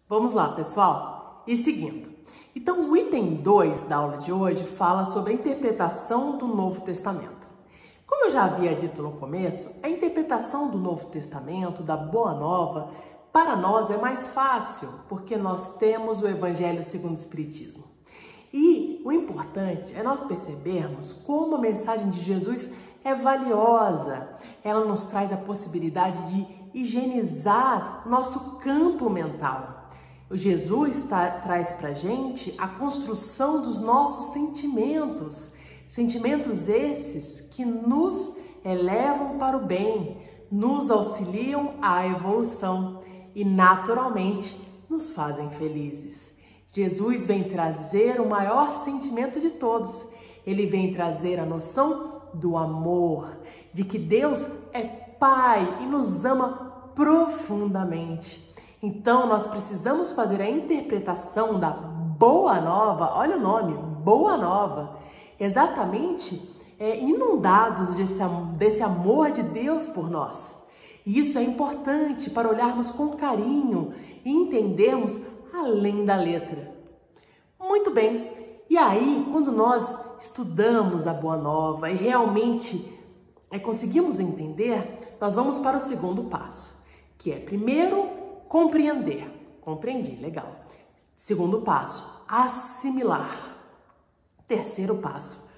Vamos lá, pessoal? E seguindo. Então, o item 2 da aula de hoje fala sobre a interpretação do Novo Testamento. Como eu já havia dito no começo, a interpretação do Novo Testamento, da Boa Nova, para nós é mais fácil, porque nós temos o Evangelho segundo o Espiritismo. E o importante é nós percebermos como a mensagem de Jesus é valiosa. Ela nos traz a possibilidade de higienizar nosso campo mental. O Jesus traz para a gente a construção dos nossos sentimentos. Sentimentos esses que nos elevam para o bem, nos auxiliam à evolução e naturalmente nos fazem felizes. Jesus vem trazer o maior sentimento de todos. Ele vem trazer a noção do amor, de que Deus é Pai e nos ama profundamente. Então, nós precisamos fazer a interpretação da Boa Nova, olha o nome, Boa Nova, exatamente inundados desse amor de Deus por nós. E isso é importante para olharmos com carinho e entendermos além da letra. Muito bem, e aí, quando nós estudamos a Boa Nova e realmente conseguimos entender, nós vamos para o segundo passo, que é primeiro compreender. Compreendi, legal. Segundo passo, assimilar. Terceiro passo,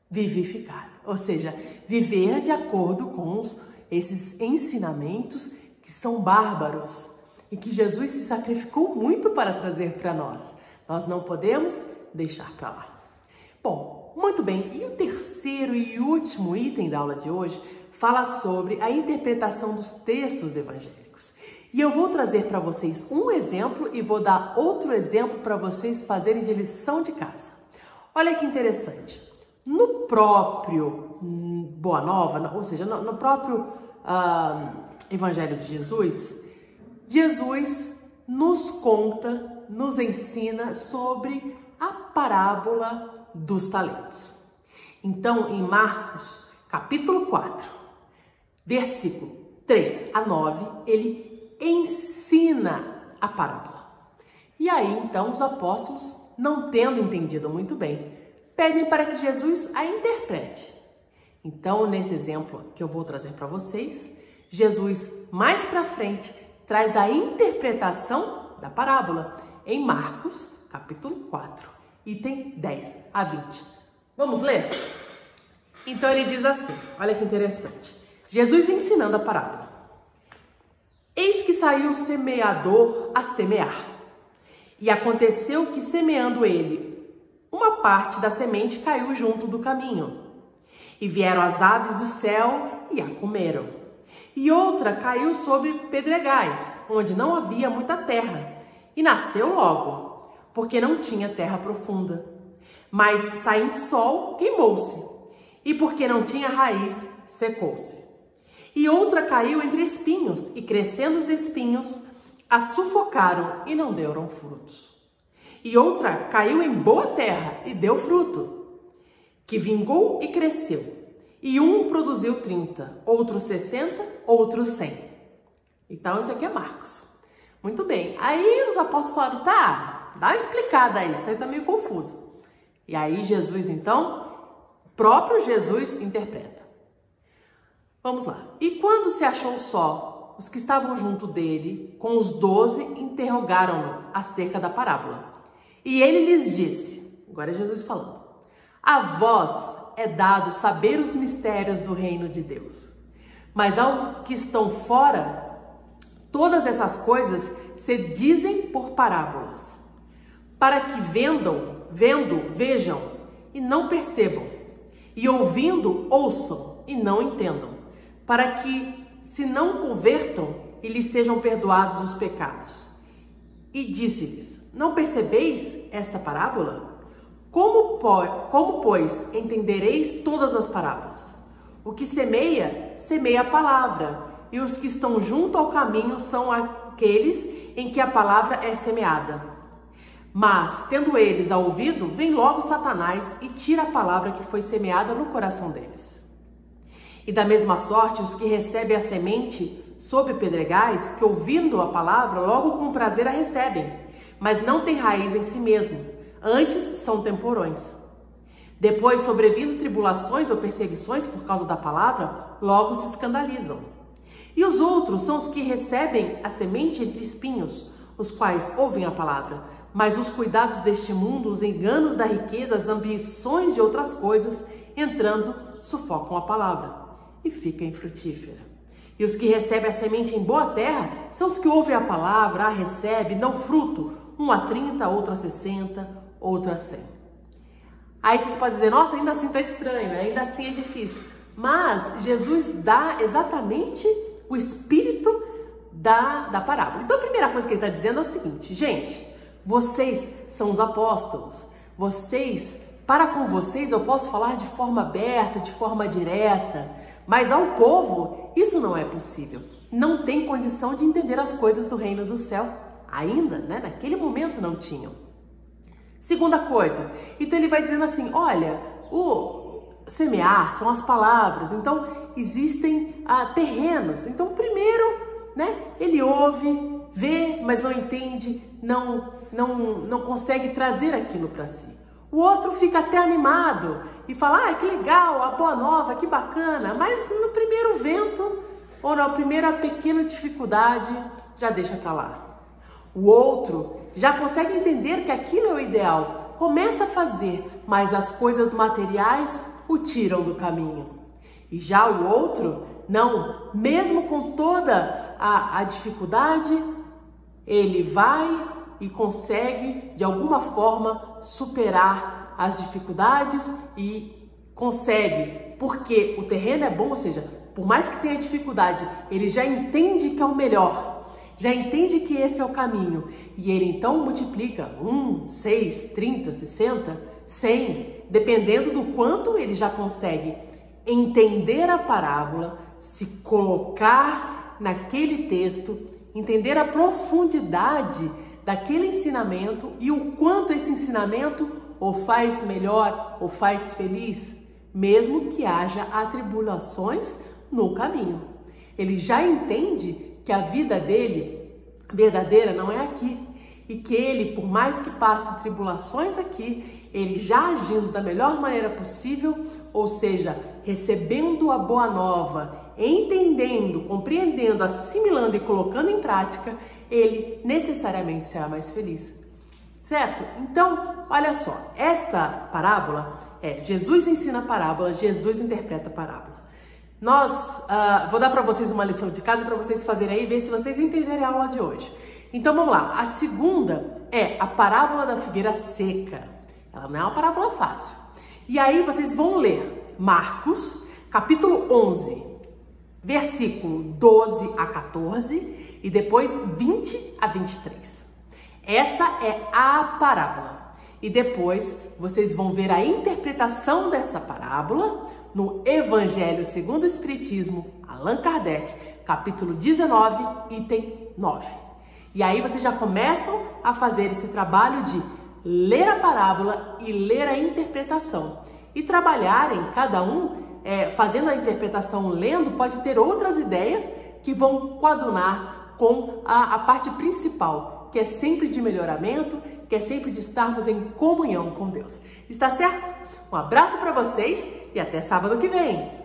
vivificar. Ou seja, viver de acordo com esses ensinamentos que são bárbaros e que Jesus se sacrificou muito para trazer para nós. Nós não podemos deixar para lá. Bom, muito bem. E o terceiro e último item da aula de hoje fala sobre a interpretação dos textos evangélicos. E eu vou trazer para vocês um exemplo e vou dar outro exemplo para vocês fazerem de lição de casa. Olha que interessante. No próprio Boa Nova, ou seja, no próprio Evangelho de Jesus, Jesus nos conta, nos ensina sobre a parábola dos talentos. Então, em Marcos, capítulo 4, versículo 3 a 9, ele ensina a parábola. E aí, então, os apóstolos, não tendo entendido muito bem, pedem para que Jesus a interprete. Então, nesse exemplo que eu vou trazer para vocês, Jesus, mais para frente, traz a interpretação da parábola em Marcos, capítulo 4, item 10 a 20. Vamos ler? Então, ele diz assim, olha que interessante. Jesus ensinando a parábola. Eis que saiu o semeador a semear. E aconteceu que, semeando ele, uma parte da semente caiu junto do caminho. E vieram as aves do céu e a comeram. E outra caiu sobre pedregais, onde não havia muita terra. E nasceu logo, porque não tinha terra profunda. Mas, saindo sol, queimou-se. E porque não tinha raiz, secou-se. E outra caiu entre espinhos, e crescendo os espinhos, a sufocaram e não deram frutos. E outra caiu em boa terra e deu fruto, que vingou e cresceu. E um produziu 30, outro 60, outro 100. Então, isso aqui é Marcos. Muito bem. Aí os apóstolos falaram, tá, dá uma explicada aí, isso aí tá meio confuso. E aí Jesus, então, o próprio Jesus interpreta. Vamos lá. E quando se achou só, os que estavam junto dele, com os 12, interrogaram-no acerca da parábola. E ele lhes disse, agora é Jesus falando, a vós é dado saber os mistérios do reino de Deus. Mas aos que estão fora, todas essas coisas se dizem por parábolas, para que vendo, vejam e não percebam, e ouvindo, ouçam e não entendam, para que se não convertam e lhes sejam perdoados os pecados. E disse-lhes, não percebeis esta parábola? Como, pois, entendereis todas as parábolas? O que semeia, semeia a palavra, e os que estão junto ao caminho são aqueles em que a palavra é semeada. Mas, tendo eles a ouvido, vem logo Satanás e tira a palavra que foi semeada no coração deles. E da mesma sorte, os que recebem a semente sob pedregais que, ouvindo a palavra, logo com prazer a recebem, mas não têm raiz em si mesmo, antes são temporões. Depois, sobrevindo tribulações ou perseguições por causa da palavra, logo se escandalizam. E os outros são os que recebem a semente entre espinhos, os quais ouvem a palavra, mas os cuidados deste mundo, os enganos da riqueza, as ambições de outras coisas, entrando, sufocam a palavra e fica infrutífera. E os que recebem a semente em boa terra são os que ouvem a palavra, a recebem, dão fruto, um a 30, outro a 60, outro a 100. Aí vocês podem dizer, nossa, ainda assim está estranho, ainda assim é difícil. Mas Jesus dá exatamente o espírito da parábola. Então a primeira coisa que ele está dizendo é o seguinte, gente, vocês são os apóstolos, para com vocês eu posso falar de forma aberta, de forma direta, mas ao povo isso não é possível. Não tem condição de entender as coisas do reino do céu. Ainda, né? Naquele momento não tinham. Segunda coisa, então ele vai dizendo assim, olha, o semear são as palavras, então existem terrenos. Então primeiro, né, ele ouve, vê, mas não entende, não consegue trazer aquilo para si. O outro fica até animado e fala, que legal, a boa nova, que bacana, mas no primeiro vento ou na primeira pequena dificuldade já deixa pra lá. O outro já consegue entender que aquilo é o ideal, começa a fazer, mas as coisas materiais o tiram do caminho. E já o outro, não, mesmo com toda a dificuldade, ele vai e consegue, de alguma forma, superar as dificuldades e consegue, porque o terreno é bom, ou seja, por mais que tenha dificuldade, ele já entende que é o melhor. Já entende que esse é o caminho e ele então multiplica 1, 6, 30, 60, 100, dependendo do quanto ele já consegue entender a parábola, se colocar naquele texto, entender a profundidade daquele ensinamento e o quanto esse ensinamento o faz melhor, o faz feliz, mesmo que haja atribulações no caminho. Ele já entende que a vida dele verdadeira não é aqui e que ele, por mais que passe tribulações aqui, ele já agindo da melhor maneira possível, ou seja, recebendo a boa nova, entendendo, compreendendo, assimilando e colocando em prática, ele necessariamente será mais feliz. Certo? Então, olha só, esta parábola Jesus ensina a parábola, Jesus interpreta a parábola. Vou dar para vocês uma lição de casa para vocês fazerem aí e ver se vocês entenderem a aula de hoje. Então vamos lá, a segunda é a parábola da figueira seca. Ela não é uma parábola fácil. E aí vocês vão ler Marcos, capítulo 11, versículo 12 a 14 e depois 20 a 23. Essa é a parábola. E depois vocês vão ver a interpretação dessa parábola no Evangelho segundo o Espiritismo, Allan Kardec, capítulo 19, item 9. E aí vocês já começam a fazer esse trabalho de ler a parábola e ler a interpretação. E trabalharem, cada um, fazendo a interpretação, lendo, pode ter outras ideias que vão coadunar com a parte principal, que é sempre de melhoramento, que é sempre de estarmos em comunhão com Deus. Está certo? Um abraço para vocês e até sábado que vem!